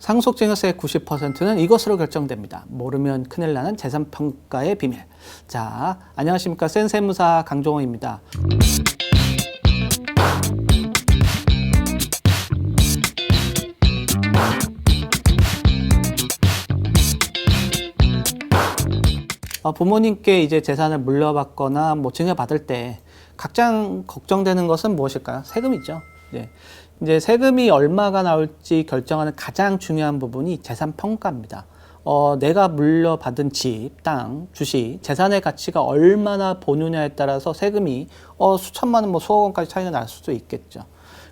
상속증여세의 90%는 이것으로 결정됩니다. 모르면 큰일 나는 재산평가의 비밀. 자, 안녕하십니까. 센세무사 강종호입니다. 부모님께 이제 재산을 물려받거나 증여받을 때 가장 걱정되는 것은 무엇일까요? 세금이죠. 이제 세금이 얼마가 나올지 결정하는 가장 중요한 부분이 재산평가입니다. 내가 물려받은 집, 땅, 주식, 재산의 가치가 얼마나 보느냐에 따라서 세금이 수천만 원, 수억 원까지 차이가 날 수도 있겠죠.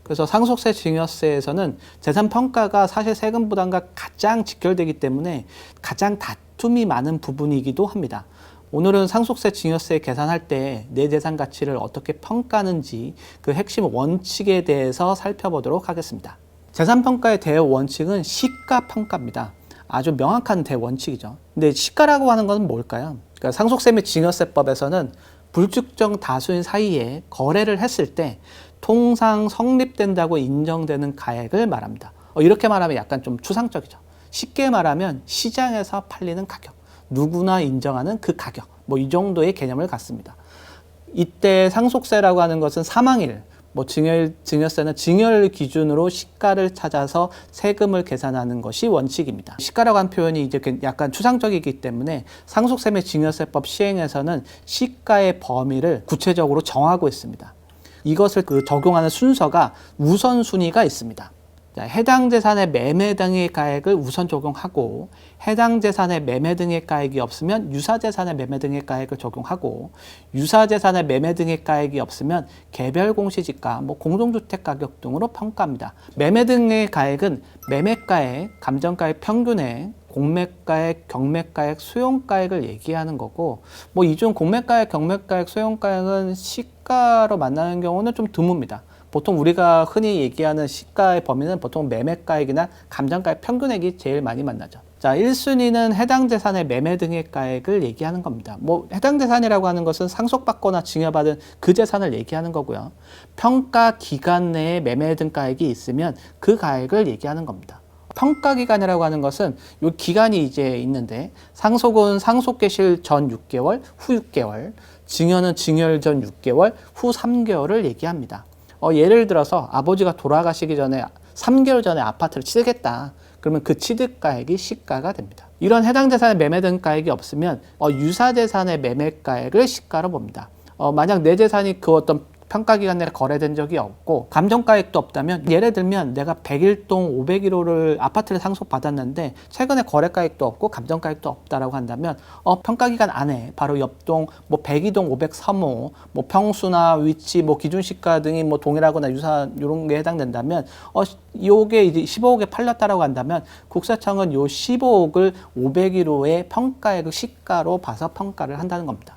그래서 상속세, 증여세에서는 재산평가가 사실 세금 부담과 가장 직결되기 때문에 가장 다툼이 많은 부분이기도 합니다. 오늘은 상속세, 증여세 계산할 때 내 재산 가치를 어떻게 평가하는지 그 핵심 원칙에 대해서 살펴보도록 하겠습니다. 재산평가의 대원칙은 시가평가입니다. 아주 명확한 대원칙이죠. 근데 시가라고 하는 것은 뭘까요? 그러니까 상속세 및 증여세법에서는 불특정 다수인 사이에 거래를 했을 때 통상 성립된다고 인정되는 가액을 말합니다. 이렇게 말하면 약간 좀 추상적이죠. 쉽게 말하면 시장에서 팔리는 가격, 누구나 인정하는 그 가격, 이 정도의 개념을 갖습니다. 이때 상속세라고 하는 것은 사망일, 증여세는 증여를 기준으로 시가를 찾아서 세금을 계산하는 것이 원칙입니다. 시가라고 하는 표현이 이제 약간 추상적이기 때문에 상속세 및 증여세법 시행에서는 시가의 범위를 구체적으로 정하고 있습니다. 이것을 적용하는 순서가 우선순위가 있습니다. 해당 재산의 매매 등의 가액을 우선 적용하고, 해당 재산의 매매 등의 가액이 없으면 유사재산의 매매 등의 가액을 적용하고, 유사재산의 매매 등의 가액이 없으면 개별 공시지가, 공동주택 가격 등으로 평가합니다. 매매 등의 가액은 매매가액, 감정가액 평균액, 공매가액, 경매가액, 수용가액을 얘기하는 거고, 이 중 공매가액, 경매가액, 수용가액은 시가로 만나는 경우는 좀 드뭅니다. 보통 우리가 흔히 얘기하는 시가의 범위는 보통 매매가액이나 감정가액 평균액이 제일 많이 만나죠. 자, 1순위는 해당 재산의 매매 등의 가액을 얘기하는 겁니다. 해당 재산이라고 하는 것은 상속받거나 증여받은 그 재산을 얘기하는 거고요. 평가 기간 내에 매매 등 가액이 있으면 그 가액을 얘기하는 겁니다. 평가 기간이라고 하는 것은 이 기간이 이제 있는데, 상속은 상속 개시 전 6개월, 후 6개월, 증여는 증여 전 6개월, 후 3개월을 얘기합니다. 예를 들어서 아버지가 돌아가시기 전에 3개월 전에 아파트를 취득했다. 그러면 그 취득가액이 시가가 됩니다. 이런 해당 재산의 매매 등 가액이 없으면 유사재산의 매매가액을 시가로 봅니다. 만약 내 재산이 그 어떤 평가기간 내에 거래된 적이 없고 감정가액도 없다면, 예를 들면 내가 101동 501호를 아파트를 상속받았는데 최근에 거래가액도 없고 감정가액도 없다라고 한다면 평가기간 안에 바로 옆동 102동 503호 평수나 위치 기준시가 등이 동일하거나 유사한 이런 게 해당된다면 요게 이제 15억에 팔렸다라고 한다면 국세청은 요 15억을 501호의 평가액을 시가로 봐서 평가를 한다는 겁니다.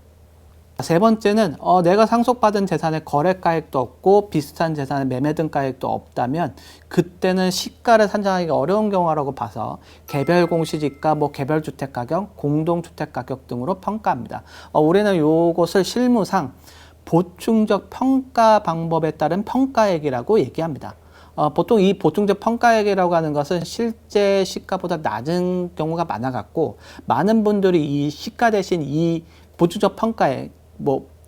세 번째는 내가 상속받은 재산의 거래가액도 없고 비슷한 재산의 매매 등 가액도 없다면 그때는 시가를 산정하기가 어려운 경우라고 봐서 개별 공시지가, 개별 주택 가격, 공동주택 가격 등으로 평가합니다. 우리는 이것을 실무상 보충적 평가 방법에 따른 평가액이라고 얘기합니다. 보통 이 보충적 평가액이라고 하는 것은 실제 시가보다 낮은 경우가 많아갖고, 많은 분들이 이 시가 대신 이 보충적 평가액,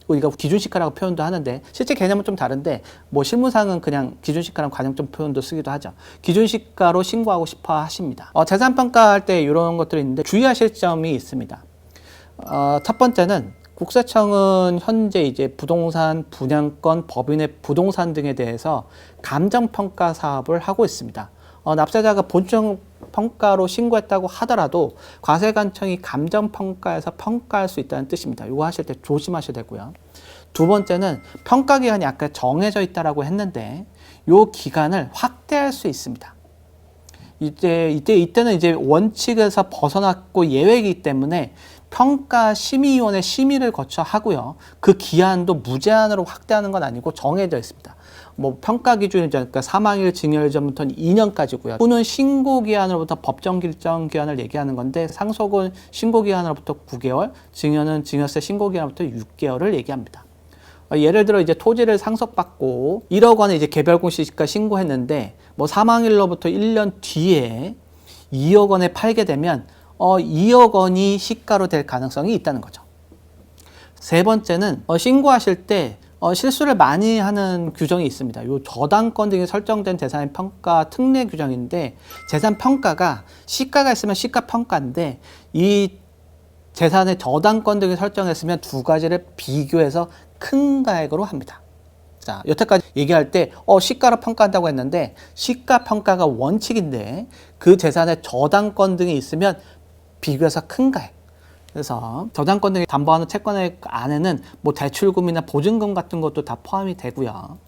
우리가 기준시가라고 표현도 하는데 실제 개념은 좀 다른데 실무상은 그냥 기준시가랑 관용점 표현도 쓰기도 하죠. 기준시가로 신고하고 싶어 하십니다. 재산평가할 때 이런 것들이 있는데 주의하실 점이 있습니다. 첫 번째는 국세청은 현재 이제 부동산, 분양권, 법인의 부동산 등에 대해서 감정평가 사업을 하고 있습니다. 납세자가 본청 평가로 신고했다고 하더라도 과세관청이 감정평가에서 평가할 수 있다는 뜻입니다. 이거 하실 때 조심하셔야 되고요. 두 번째는 평가기간이 아까 정해져 있다라고 했는데 이 기간을 확대할 수 있습니다. 이때는 이제 원칙에서 벗어났고 예외이기 때문에 평가심의위원회 심의를 거쳐 하고요. 그 기한도 무제한으로 확대하는 건 아니고 정해져 있습니다. 평가 기준이 그러니까 사망일, 증여일 전부터는 2년까지고요. 후는 신고 기한으로부터 법정 결정 기한을 얘기하는 건데, 상속은 신고 기한으로부터 9개월, 증여는 증여세 신고 기한으로부터 6개월을 얘기합니다. 예를 들어 이제 토지를 상속받고 1억 원에 이제 개별 공시지가 신고했는데 사망일로부터 1년 뒤에 2억 원에 팔게 되면 2억 원이 시가로 될 가능성이 있다는 거죠. 세 번째는 신고하실 때 실수를 많이 하는 규정이 있습니다. 요 저당권 등이 설정된 재산의 평가 특례 규정인데, 재산 평가가 시가가 있으면 시가 평가인데, 이 재산의 저당권 등이 설정했으면 두 가지를 비교해서 큰 가액으로 합니다. 자, 여태까지 얘기할 때 시가로 평가한다고 했는데, 시가 평가가 원칙인데 그 재산의 저당권 등이 있으면 비교해서 큰 가액. 그래서 저당권 등이 담보하는 채권액 안에는 뭐 대출금이나 보증금 같은 것도 다 포함이 되고요.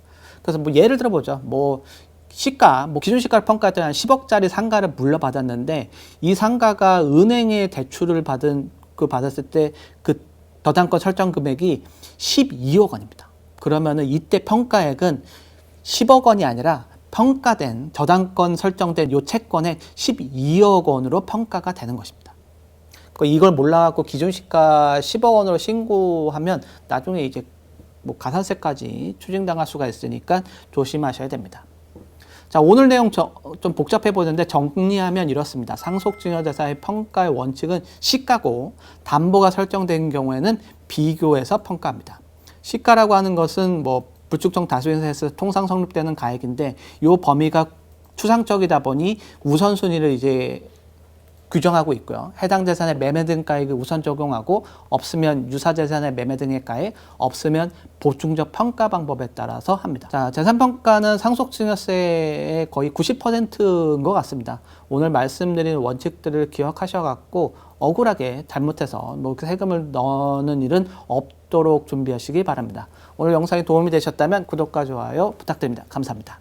그래서 뭐 예를 들어보죠. 뭐 시가, 기준 시가를 평가할 때 한 10억짜리 상가를 물려받았는데, 이 상가가 은행에 대출을 받았을 때 그 저당권 설정 금액이 12억 원입니다. 그러면은 이때 평가액은 10억 원이 아니라 평가된 저당권 설정된 요 채권의 12억 원으로 평가가 되는 것입니다. 이걸 몰라갖고 기준 시가 10억 원으로 신고하면 나중에 이제 뭐 가산세까지 추징당할 수가 있으니까 조심하셔야 됩니다. 자, 오늘 내용 좀 복잡해 보이는데 정리하면 이렇습니다. 상속증여재산의 평가의 원칙은 시가고, 담보가 설정된 경우에는 비교해서 평가합니다. 시가라고 하는 것은 뭐 불특정 다수인에서 통상 성립되는 가액인데, 요 범위가 추상적이다 보니 우선순위를 이제 규정하고 있고요. 해당 재산의 매매 등 가액을 우선 적용하고, 없으면 유사 재산의 매매 등의 가액, 없으면 보충적 평가 방법에 따라서 합니다. 자, 재산평가는 상속증여세의 거의 90%인 것 같습니다. 오늘 말씀드린 원칙들을 기억하셔갖고 억울하게 잘못해서 뭐 세금을 넣는 일은 없도록 준비하시기 바랍니다. 오늘 영상이 도움이 되셨다면 구독과 좋아요 부탁드립니다. 감사합니다.